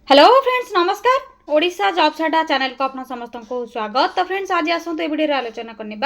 Hello friends नमस्कार Odisha jobs अड्डा channel को अपना समस्त को स्वागत। तो फ्रेंड्स आज आसतु ए वीडियो आलोचना करने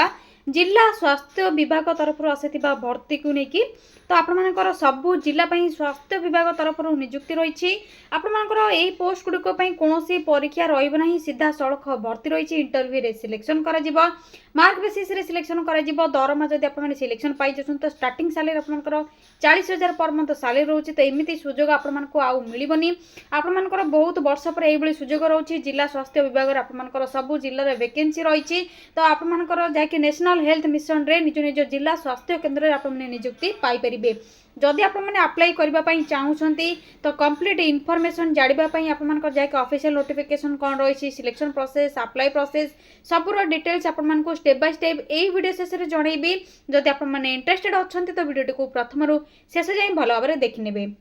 जिला स्वास्थ्य विभाग तरफ आसीथिबा भर्ती को लेकिन तो आपमनकर सबु जिला स्वास्थ्य विभाग तरफ नियुक्ति रही आपमनकर एही पोस्ट गुडिक कौन परीक्षा रहिब नाही सीधा सड़क भर्ती रही इंटरव्यू रे सिलेक्शन करा जिवो मार्क बेसिस रे सिलेक्शन करा जिवो दरमा जदि आपमन सिलेक्शन पाइ जछन तो starting salary आपमनकर 40,000 per month salary रोची तो एमिति सुजोग आपमनको आउ मिलिबनी आपमनकर बहुत वर्ष पर एही सुजोग रोची जिला स्वास्थ्य विभाग रे आपमनकर सबु जिल्ला रे वैकेंसी रही तो आपमनकर जाकि नेशनल हेल्थ मिशन रे निज निज जिला स्वास्थ्य केन्द्र रे आपमने नियुक्ति पाई परिबे। जदि आपमने अप्लाई करबा पई चाहुछंती तो कंप्लीट इन्फॉर्मेशन जानिबा पई आपमनकर जाकि ऑफिशियल नोटिफिकेशन कोन रही सिलेक्शन प्रोसेस अप्लाई प्रोसेस सबुर डिटेल्स आपमनको स्टेप बाय स्टेप एही वीडियो शेष रे जणैबी। जदि आपमने इंटरेस्टेड अछंती तो वीडियो को प्रथम रु शेष जाय भलो भाबरे देखि नेबे।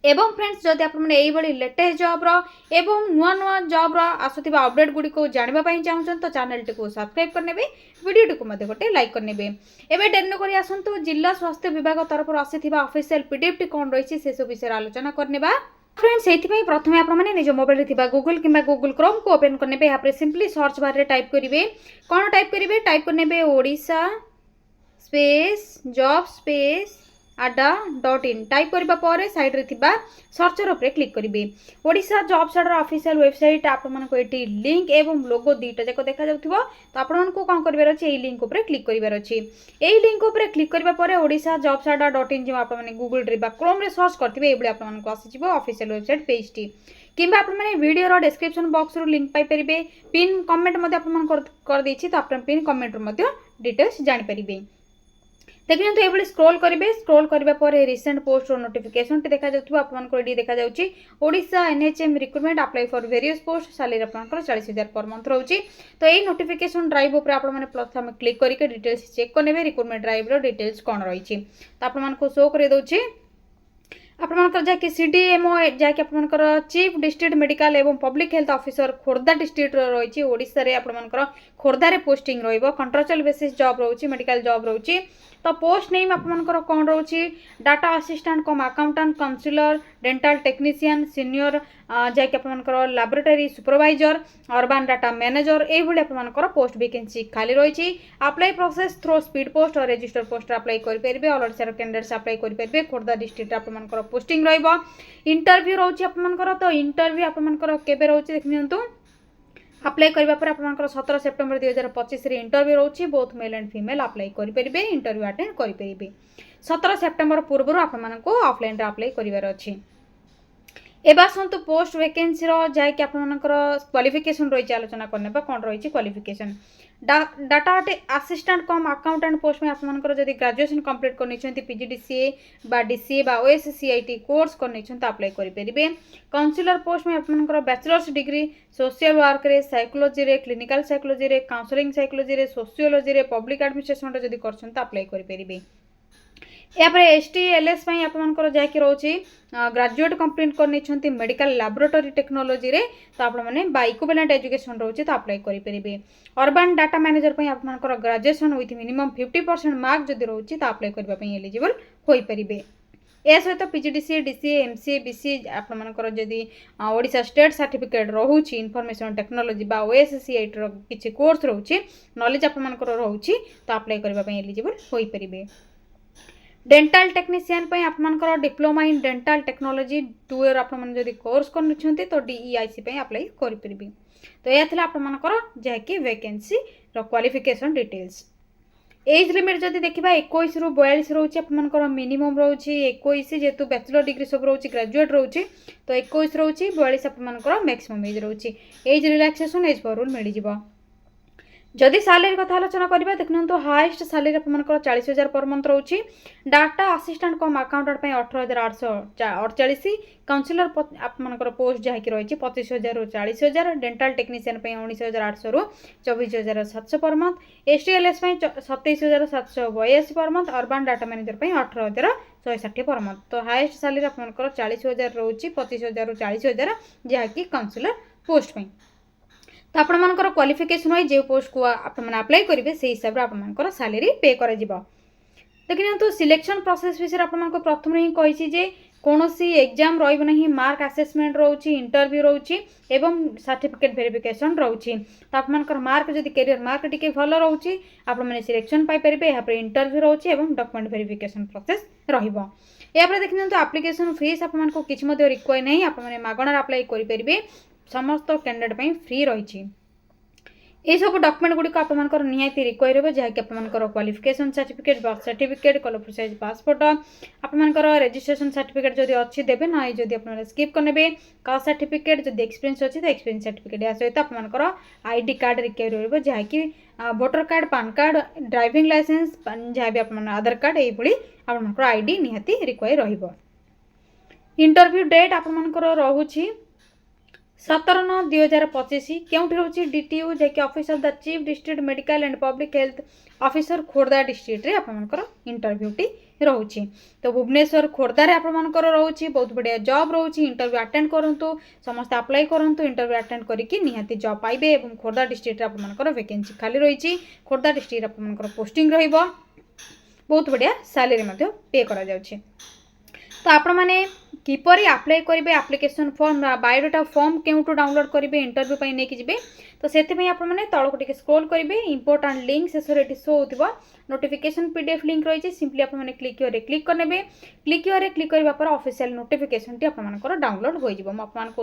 एवं फ्रेंड्स जदि आपने यही लेटेस्ट जॉब एवं नुआ नुआ जॉब आसुवा अपडेट गुड़ी को जानापी चाहूँ तो चैनल टी को सब्सक्राइब करने वीडियो टी को गोटे लाइक करने एवं डेरी कर आसतु जिला स्वास्थ्य विभाग तरफ आसीथिबा ऑफिशियल पीडीएफ टी कौन रही से सब विषय आलोचना करने फ्रेंड्स से प्रथम आपने निज मोबाइल थी गूगल कि गूगल क्रोम को ओपन करने यहाँ सिंपली सर्च बार रे टाइप करेंगे कौन टाइप करेंगे टाइप करने Odisha space job space adda.in type करबा परे साइड रे थिबा सर्चर उपरे क्लिक करिवे। ओडिशा जॉब्स अड्डा ऑफिशियल वेबसाइट आपन मन को एटी लिंक एवं लोगो दीटा जाको देखा जाउथिबो तो आपन मन को कोन करबार अछि एई लिंक उपरे क्लिक करबार अछि। एई लिंक उपरे क्लिक करबा परे ओडिशा जॉब्स अड्डा.in जे आपन माने गूगल रे बा क्रोम रे सर्च करथिबे एबले आपन मन को आसीजिवो ऑफिशियल वेबसाइट पेज टी किंबा आपन माने वीडियो रो डिस्क्रिप्शन बॉक्स रो लिंक पाई परिबे पिन कमेंट मध्ये आपन मन कर दैछि तो आपन पिन कमेंट रो मध्ये डिटेल्स जानि परिबे। देखिए तो ये स्क्रोल करेंगे स्क्रोल करने पर रिसेंट पोस्ट और नोटिफिकेशन देखा आपको देखा Odisha NHM recruitment apply for various post salary आपंकर 40,000 पर मंथ रोची। तो ये नोटिफिकेशन ड्राइव उपर आपने प्रथम क्लिक करके डिटेल्स चेक करेंगे रिक्रुटमेंट ड्राइव डिटेल्स कौन रही तो आपको शो कर दौर आपंकर जहाँकि सीडीएमओ जहाँकि आपंकर चीफ डिस्ट्रिक्ट मेडिकल एवं public health officer Khordha district रही ओडिशा रे आपंकर खोर्धारे पोस्टिंग रंट्राक्चुअल बेसिस जॉब रोची मेडिकल जॉब रोची। तो पोस्ट नेम आपंकर कौन रोची data assistant cum accountant counsellor dental technician senior जहाँकि आपंकर laboratory supervisor urban data manager ये आपंकर पोस्ट वैकेंसी खाली रही। Apply process through speed post और रजिस्टर पोस्ट अप्लाई करेंगे ऑल ओडिशा कैंडिडेट्स अप्लाई करेंगे खोर्धा डिस्ट्रिक्ट आपंकर पोस्टिंग रहिबो। इंटरव्यू रोची आपंकर तो इंटरव्यू आपंकर केबे रोची देख नियंतु अप्लाई करबा पर आपनकर 17 सेप्टेम्बर 2025 रे इंटरव्यू रोची both male and female apply करि परिबे इंटरव्यू अटेंड करि परिबे। 17 सेप्टेम्बर पूर्व आपनको ऑफलाइन रे अप्लाई करिवार अछि। एबा सन्तु पोस्ट वैकेंसी रो जाय कि आपनकर क्वालिफिकेशन रही आलोचना करने कौन रही qualification data assistant cum accountant post में आपनकर जदि ग्रेजुएशन कंप्लीट करनी पीजीडीसीए बा डीसीए बा ओएससीआईटी कोर्स करनी तो अप्लाई करेंगे। काउंसिलर पोस्ट में आपनकर बैचलर्स डिग्री सोशल वर्क रे साइकोलॉजी रे क्लिनिकल साइकोलॉजी रे काउंसलिंग साइकोलॉजी रे सोशियोलॉजी रे पब्लिक एडमिनिस्ट्रेशन रे जदि करछन तो अप्लाई करेंगे। यापर एसटीएलएस आपंकर जहाँकि रोची ग्रेजुएट कंप्लीट कर मेडिकल लैबोरेटरी टेक्नोलॉजी रे तो आपने इक्विवेलेंट एजुकेशन रोची तो अप्लाई करेंगे। अर्बन डाटा मैनेजर आपंकर ग्रेजुएशन विथ मिनिमम 50% मार्क जदि रोची तो अप्लाई करने एलिजिबल हो पारे। या सहित पीजीडीसीए डीसीए एमसीए बीसीए आपंकर जदि ओडिशा स्टेट सर्टिफिकेट रोची इनफॉरमेशन टेक्नोलॉजी बा ओएससीआईटी किसी कोर्स रोची नॉलेज आपंकर रोची तो अप्लाई करने एलिजिबल हो पारे। डेंटल टेक्नीशियन आपंकर diploma in dental technology 2 year आपड़ी कोर्स कर तो डीईआईसी अप्लाई करेंगे। तो यह आपंकर जहाँकि vacancy qualification details age limit जदि देखा 21 रु 42 रोचे आपंकर मिनिमम रोची 21 जेहेतु बैचलर डिग्री सब रोची ग्रेजुएट रोची तो 21 रोची 42 आपंकर मैक्सिमम एज रोची age relaxation age per rule मिल जाए। जदि सैलरी कथा आलोचना करबा देखनु तो हाईएस्ट सैलरी आपनकर 40,000 पर मंथ रोची data assistant cum accountant 18,848 counsellor आपनकर पोस्ट जहाँकि रही 25,000 रु 40,000 डेंटल टेक्नीशियन 19,800 रु 24,700 per month एसटीएलएस 27,782 per month urban data manager 18,160 per month. तो हाईएस्ट सैलरी आपनकर 40,000 रोची 25,000 रु 40,000 जहाँकि काउंसिलर पोस्ट पे तो आपंकर क्वालिफिकेशन वाइज जो पोस्ट को अप्लाई करेंगे से हिसाब से आपंकर सैलरी पे कर देखिए तो सिलेक्शन प्रोसेस विषय आपको प्रथम ही कही कौन सी एग्जाम रही नहीं मार्क आसेसमेंट रोचे इंटरव्यू रोचे एवं सर्टिफिकेट वेरिफिकेशन रोचे तो आपंकर मार्क जदि कैरियर मार्क टी भल रोचे आपने सिलेक्शन पाइपर यहाँ इंटरव्यू रोचे और डॉक्यूमेंट वेरिफिकेशन प्रोसेस रहिबो। यापर देखिए एप्लिकेशन फीस आपको किसी रिक्वायर नहीं आपने मागणार अप्लाई करेंगे समस्त कैंडिडेट फ्री रही ये सब डॉक्यूमेंट गुड़िक आपर निहाती रिक्वायर हो जहाँकि आपर qualification certificate birth certificate colour size passport आपर रजिस्ट्रेशन सर्टिफिकेट जदि अच्छी देवे ना जदि आप स्किप करने कास्ट सर्टिफिकेट जब एक्सपीरियंस अच्छी तो एक्सपीरियंस सर्टिफिकेट या सहित आपर आईडी कार्ड रिक्वायर हो जहाँकि voter card PAN card driving licence जहाँ भी आप आधार कार्ड ये आपर आईडी निहाती रिक्वायर इंटरव्यू डेट आपर रोचे 17/9/2025 केउठी रोची डीटीयू जैक office of the chief district medical and public health officer Khordha district रे आपनकर इंटरव्यू टी रोची तो भुवनेश्वर खोर्धा रे आपनकर रोची बहुत बढ़िया जॉब रोची इंटरव्यू अटेंड करंतु समस्त अप्लाई करंतु इंटरव्यू अटेंड करिकि निहाती जॉब पाइबे एवं खोर्धा डिस्ट्रिक्ट रे आपनकर वैकेंसी खाली रही खोर्धा डिस्ट्रिक्ट आपनकर पोस्टिंग रहिबो बहुत बढ़िया सैलरी मध्ये पे करा जाउची। तो आपण मैंने किपरि अप्लाई करेंगे एप्लिकेशन फॉर्म बायोडाटा फॉर्म केउटू डाउनलोड करेंगे इंटरव्यू पर नहीं कि तो से आपने तौक टे स्क्रोल करेंगे इंपोर्टाट लिंक शेष शो हो नोटिफिकेशन पीडीएफ लिंक रही है सिंपली आपने क्लिक क्लिक करने क्लिक करने पर ऑफिशियल नोटिफिकेशन टी आपंकर डाउनलोड हो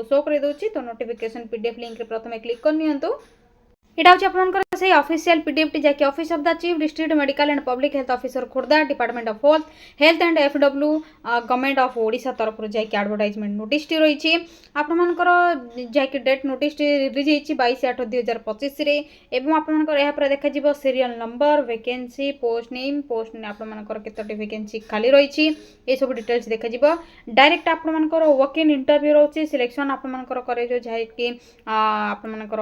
शो कर दूसरी तो नोटिफिकेशन पीडीएफ लिंक प्रथम क्लिक करनी यहाँ हूँ आपंकर से ऑफिशियल पीडीएफ टी जैक office of the chief district medical and public health officer Khordha department of health and FW government of Odisha तरफ जैक एडवर्टाइजमेंट नोटिस टी रही आपंकर जैक डेट नोटिस रिलीज होती 22/8/2025 एवं आपंकर देखा serial number vacancy post name post आपंकर केतोटी वैकेंसी खाली रही ये सब डिटेल्स देखा डायरेक्ट आपंकर वर्क इन इंटरव्यू रोचे सिलेक्शन आपंकर करे जहाँकि आपंकर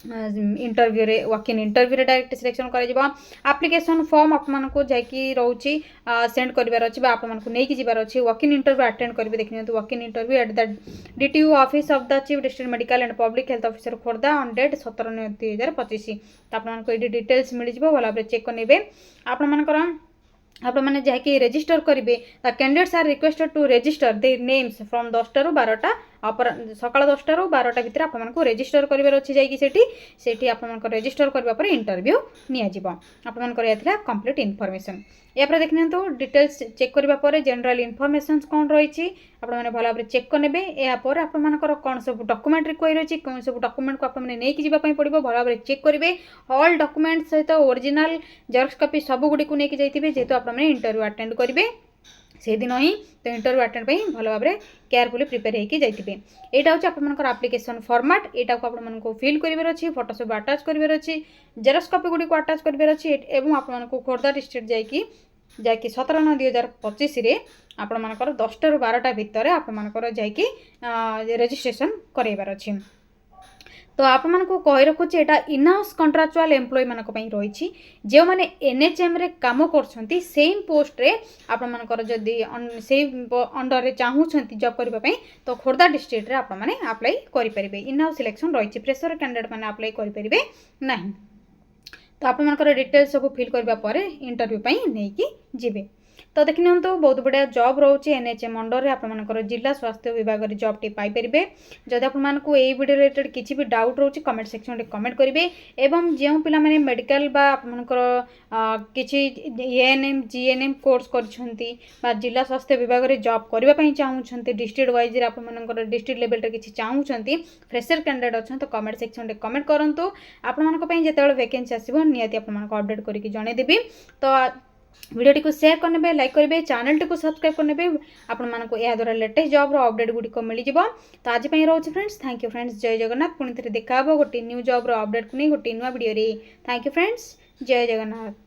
इंटरव्यू रे वर्क इन इंटरव्यू रे डायरेक्ट सिलेक्शन कर एप्लिकेशन फॉर्म आपको जैकि रोचे सेंड करार अच्छे आपको नहीं कि जबार अच्छे वर्क इन इंटरव्यू अटेंड करेंगे देखिए walk in interview at the DTU office of the chief district medical and public health officer Khordha on date 17/9/2025 तो आपको ये डिटेल्स मिल जाए भल भाव चेक करेंगे आपने जहाँकि रेजिस्टर करेंगे the candidates are requested to register their names from 10टा ରୁ 12ଟା सकाल 10टा ରୁ 12ଟା भितर आपको रेजिस्टर करार अच्छे जाकि आपको रेजिस्टर करने इंटरव्यू निया कंप्लीट इनफॉरमेशन यापर देखने डिटेल्स चेक करने जनरल इनफॉरमेशन कौन रही आपने भल भाव चेक करेंगे यापर आपर कौन सब डॉक्यूमेंट रिक्वायर अच्छी कौन सब डॉक्यूमेंट को आपने नहीं कि पड़ो भल भाव चेक करेंगे ऑल डॉक्यूमेंट सहित ओरिजिनल जेरॉक्स कॉपी सब गुड़ी को लेकिन जाइए जेहेतु आपने इंटरव्यू अटेंड करेंगे से दिन ही तो इंटरव्यू अटेंड भल भाव केयरफुली प्रिपेयर होकर जाइए यहाँ हूँ आपंकर एप्लिकेशन फॉर्मेट यहाँ को आपको फिल करार अच्छी फोटो सब अटाच करार अच्छी जेरॉक्स कॉपी गुड़ी को अटाच करार अच्छी और आपको खोर्धा डिस्ट्रिक्ट जाकि 17/9/2025 आपंकर 10टा ରୁ 12ଟା भितर आपंकर जाकि रेजिस्ट्रेशन करार अच्छी तो आपको कही रखुच्छे यहाँ इनहाउस कंट्राक्चुअल एम्प्लॉय मानक रही जो मैंने एनएचएम रे काम कर सेम पोस्ट रे आपंकर जदि से अंडर चाहूँगी जॉब करने तो खोर्धा डिस्ट्रिक्ट रे आपने अप्लाई करेंगे इनहाउस सिलेक्शन रही फ्रेशर कैंडिडेट मैंने अप्लाई करेंगे ना तो आपंकर डिटेल्स सब फिल करने इंटरव्यू नहीं कि जीवे तो देखि नियंतु बहुत बढ़िया जॉब रोचे एनएचएम अंडर आपंकर जिला स्वास्थ्य विभाग रे जॉब टी पाई परिबे जदि आपको यही वीडियो रिलेटेड किसी भी डाउट रोचे कमेंट सेक्शन रे कमेंट करेंगे एवं जो पिला माने मेडिकल बा आपंकर किसी एएनएम जीएनएम कोर्स कर जिला स्वास्थ्य विभाग रे जॉब करने चाहूँगी डिस्ट्रिक्ट वाइज आपंकर डिस्ट्रिक्ट लेवल रे किसी चाहूँगी फ्रेशर कैंडिडेट अच्छा तो कमेंट सेक्शन रे कमेंट करूँ आपंप जो वैकेंसी आसो निहाती आपको अपडेट करके जनईदेवी तो वीडियो को शेयर करने लाइक करेंगे चैनल टी को सब्सक्राइब करने आपण मानक या द्वारा लेटेस्ट जॉब अपडेट गुड़िक मिल जाव तो आज रोचे फ्रेंड्स थैंक यू फ्रेंड्स जय जगन्नाथ पुणी थे देखा गोटे न्यू जॉब अपडेट को नहीं गोटे नुआ वीडियो थैंक यू फ्रेंड्स जय जगन्नाथ।